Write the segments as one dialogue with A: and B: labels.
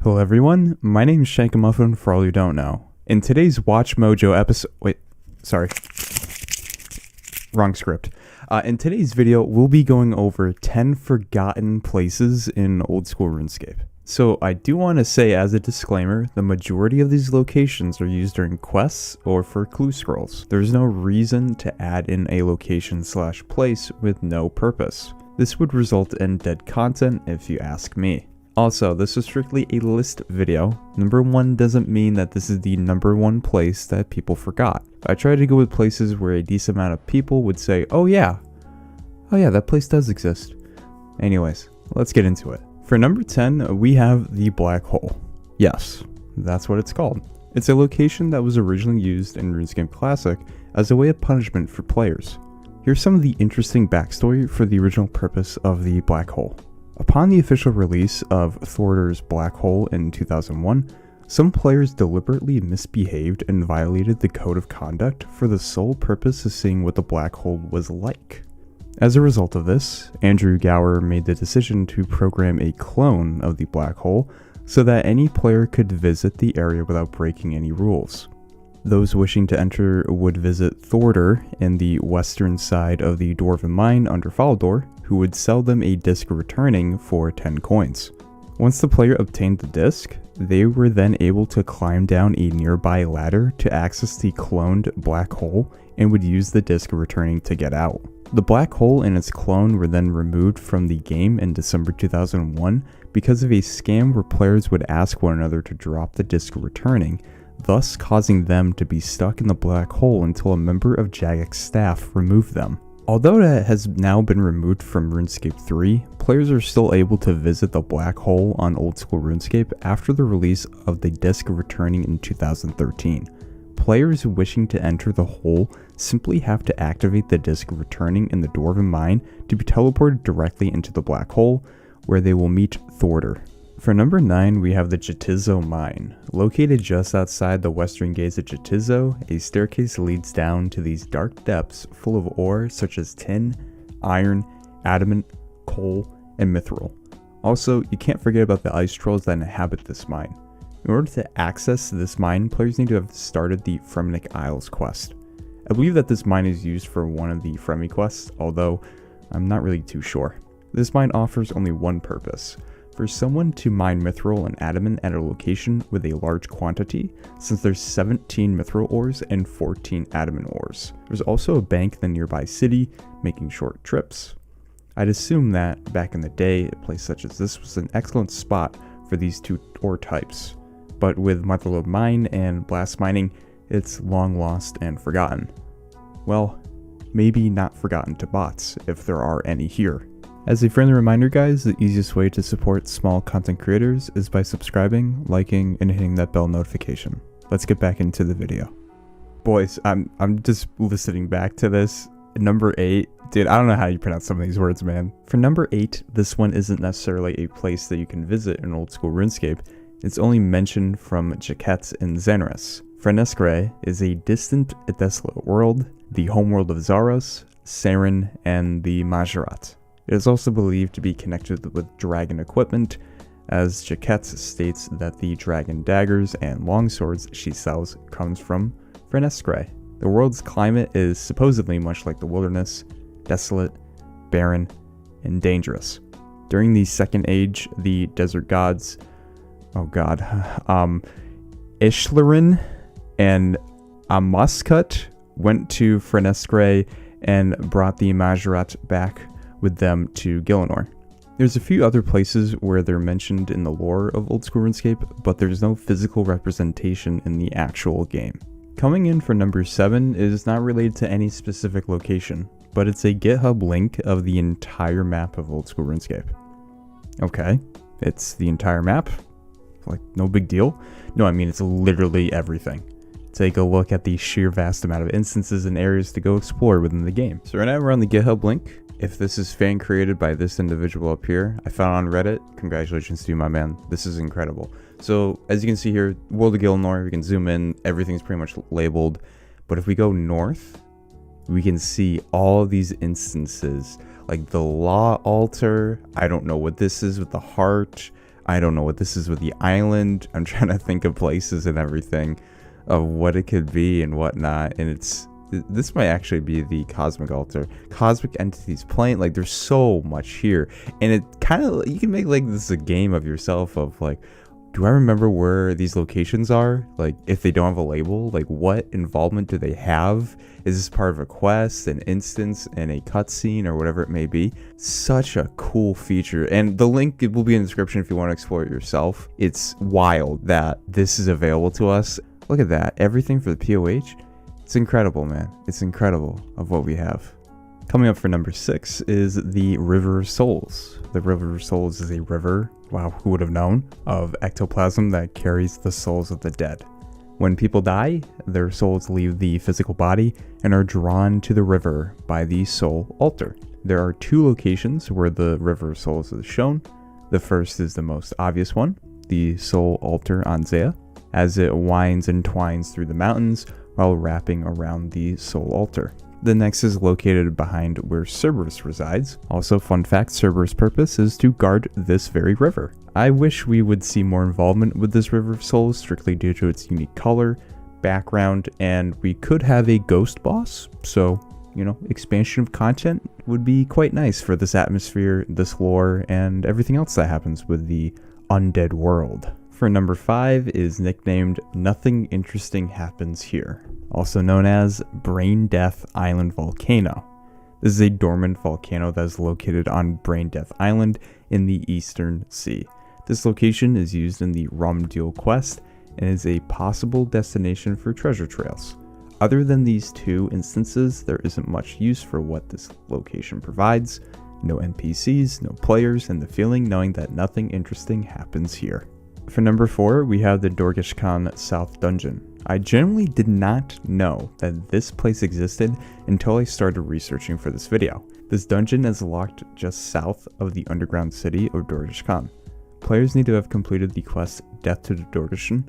A: Hello everyone, my name is Shankamuffin for all you don't know. In today's Watch Mojo episode, wrong script. In today's video, we'll be going over 10 forgotten places in Old School Runescape. So I do want to say as a disclaimer, the majority of these locations are used during quests or for clue scrolls. There's no reason to add in a location/place with no purpose. This would result in dead content if you ask me. Also, this is strictly a list video. Number 1 doesn't mean that this is the number 1 place that people forgot. I try to go with places where a decent amount of people would say, oh yeah, that place does exist. Anyways, let's get into it. For number 10, we have the Black Hole. Yes, that's what it's called. It's a location that was originally used in RuneScape Classic as a way of punishment for players. Here's some of the interesting backstory for the original purpose of the Black Hole. Upon the official release of Thorder's Black Hole in 2001, some players deliberately misbehaved and violated the code of conduct for the sole purpose of seeing what the Black Hole was like. As a result of this, Andrew Gower made the decision to program a clone of the Black Hole so that any player could visit the area without breaking any rules. Those wishing to enter would visit Thorder in the western side of the Dwarven Mine under Faldor, who would sell them a disc returning for 10 coins. Once the player obtained the disc, they were then able to climb down a nearby ladder to access the cloned Black Hole and would use the disc returning to get out. The Black Hole and its clone were then removed from the game in December 2001 because of a scam where players would ask one another to drop the disc returning, thus causing them to be stuck in the Black Hole until a member of Jagex staff removed them. Although that has now been removed from RuneScape 3, players are still able to visit the Black Hole on Old School Runescape after the release of the disc returning in 2013. Players wishing to enter the hole simply have to activate the disc returning in the Dwarven Mine to be teleported directly into the Black Hole, where they will meet Thorder. For number 9, we have the Jatizo Mine. Located just outside the western gates of Jatizo, a staircase leads down to these dark depths full of ore such as tin, iron, adamant, coal, and mithril. Also, you can't forget about the ice trolls that inhabit this mine. In order to access this mine, players need to have started the Fremenic Isles quest. I believe that this mine is used for one of the Fremi quests, although I'm not really too sure. This mine offers only one purpose: for someone to mine mithril and adamant at a location with a large quantity, since there's 17 mithril ores and 14 adamant ores. There's also a bank in the nearby city, making short trips. I'd assume that, back in the day, a place such as this was an excellent spot for these two ore types. But with Motherlode Mine and Blast Mining, it's long lost and forgotten. Well, maybe not forgotten to bots, if there are any here. As a friendly reminder guys, the easiest way to support small content creators is by subscribing, liking, and hitting that bell notification. Let's get back into the video. Boys, I'm just listening back to this. Number 8, dude, I don't know how you pronounce some of these words, man. For number 8, this one isn't necessarily a place that you can visit in Old School Runescape. It's only mentioned from Jagex in Xenris. Frenescre is a distant, desolate world, the homeworld of Zaros, Saren, and the Majorat. It is also believed to be connected with dragon equipment, as Jagex states that the dragon daggers and longswords she sells comes from Frenescre. The world's climate is supposedly much like the wilderness, desolate, barren, and dangerous. During the Second Age, the desert gods, Ishlarin and Amaskut went to Frenescre and brought the Majorat back with them to Gielinor. There's a few other places where they're mentioned in the lore of Old School RuneScape, but there's no physical representation in the actual game. Coming in for number 7 is not related to any specific location, but it's a GitHub link of the entire map of Old School RuneScape. Okay, it's the entire map? Like, no big deal? No, I mean, it's literally everything. Take a look at the sheer vast amount of instances and areas to go explore within the game. So right now we're on the GitHub link. If this is fan created by this individual up here, I found on Reddit, congratulations to you, my man. This is incredible. So as you can see here, World of Gielinor, we can zoom in, everything's pretty much labeled. But if we go north, we can see all of these instances, like the Law Altar. I don't know what this is with the heart. I don't know what this is with the island. I'm trying to think of places and everything of what it could be and whatnot. And this might actually be the cosmic altar. Cosmic entities playing, like there's so much here. And it kind of, you can make like this a game of yourself of like, do I remember where these locations are? Like if they don't have a label, like what involvement do they have? Is this part of a quest, an instance, in a cutscene, or whatever it may be? Such a cool feature. And the link will be in the description if you want to explore it yourself. It's wild that this is available to us. Look at that. Everything for the POH. It's incredible, man. It's incredible of what we have. Coming up for number 6 is the River of Souls. The River of Souls is a river, wow, who would have known, of ectoplasm that carries the souls of the dead. When people die, their souls leave the physical body and are drawn to the river by the soul altar. There are 2 locations where the River of Souls is shown. The first is the most obvious one, the soul altar on Zea, as it winds and twines through the mountains while wrapping around the soul altar. The next is located behind where Cerberus resides. Also, fun fact, Cerberus' purpose is to guard this very river. I wish we would see more involvement with this River of Souls, strictly due to its unique color, background, and we could have a ghost boss. So, you know, expansion of content would be quite nice for this atmosphere, this lore, and everything else that happens with the undead world. For number 5 is nicknamed Nothing Interesting Happens Here, also known as Brain Death Island Volcano. This is a dormant volcano that is located on Brain Death Island in the Eastern Sea. This location is used in the Rum Deal quest and is a possible destination for treasure trails. Other than these 2 instances, there isn't much use for what this location provides. No NPCs, no players, and the feeling knowing that nothing interesting happens here. For number 4, we have the Dorgesh Khan South Dungeon. I genuinely did not know that this place existed until I started researching for this video. This dungeon is locked just south of the underground city of Dorgesh Khan. Players need to have completed the quest Death to the Dorgeshan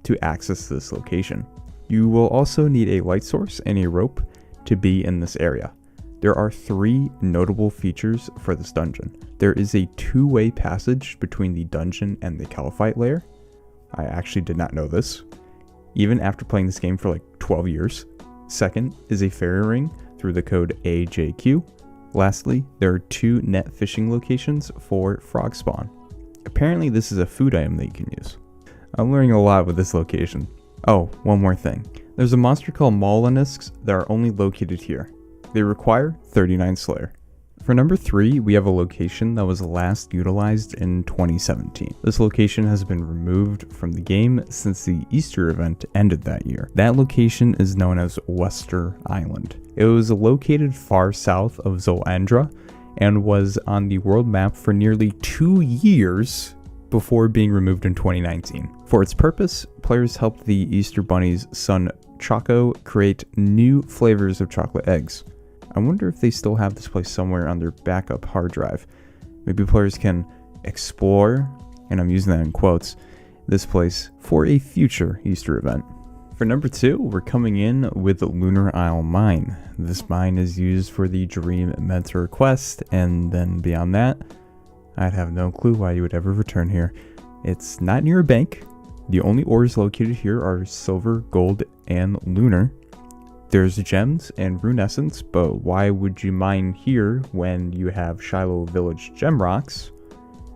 A: to access this location. You will also need a light source and a rope to be in this area. There are 3 notable features for this dungeon. There is a 2-way passage between the dungeon and the Caliphite layer. I actually did not know this, even after playing this game for like 12 years. Second is a fairy ring through the code AJQ. Lastly, there are 2 net fishing locations for frog spawn. Apparently this is a food item that you can use. I'm learning a lot with this location. Oh, one more thing. There's a monster called mollusks that are only located here. They require 39 Slayer. For number 3, we have a location that was last utilized in 2017. This location has been removed from the game since the Easter event ended that year. That location is known as Wester Island. It was located far south of Zolandra and was on the world map for nearly 2 years before being removed in 2019. For its purpose, players helped the Easter Bunny's son Choco create new flavors of chocolate eggs. I wonder if they still have this place somewhere on their backup hard drive. Maybe players can explore, and I'm using that in quotes, this place for a future Easter event. For number 2, we're coming in with Lunar Isle Mine. This mine is used for the Dream Mentor quest, and then beyond that, I'd have no clue why you would ever return here. It's not near a bank. The only ores located here are silver, gold, and lunar. There's gems and rune essence, but why would you mine here when you have Shiloh Village gem rocks?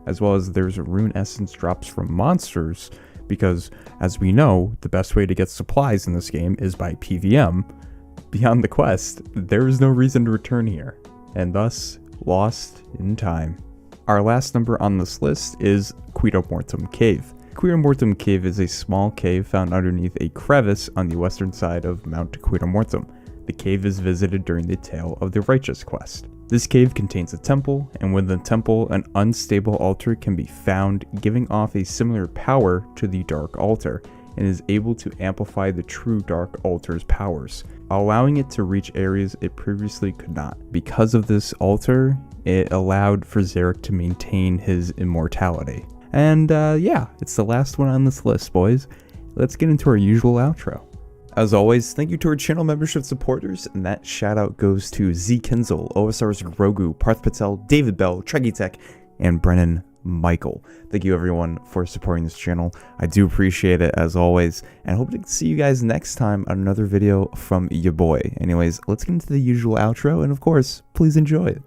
A: As well as there's rune essence drops from monsters, because as we know, the best way to get supplies in this game is by PVM. Beyond the quest, there is no reason to return here, and thus lost in time. Our last number on this list is Quito Mortem Cave. Quito Mortem Cave is a small cave found underneath a crevice on the western side of Mount Quito Mortem. The cave is visited during the Tale of the Righteous quest. This cave contains a temple, and within the temple, an unstable altar can be found, giving off a similar power to the Dark Altar, and is able to amplify the true Dark Altar's powers, allowing it to reach areas it previously could not. Because of this altar, it allowed for Xeric to maintain his immortality. And yeah, it's the last one on this list, boys. Let's get into our usual outro. As always, thank you to our channel membership supporters, and that shout out goes to Z Kinzel, OSRS Grogu, Parth Patel, David Bell, Trekkie Tech, and Brennan Michael. Thank you everyone for supporting this channel. I do appreciate it as always, and hope to see you guys next time on another video from your boy. Anyways, let's get into the usual outro, and of course, please enjoy it.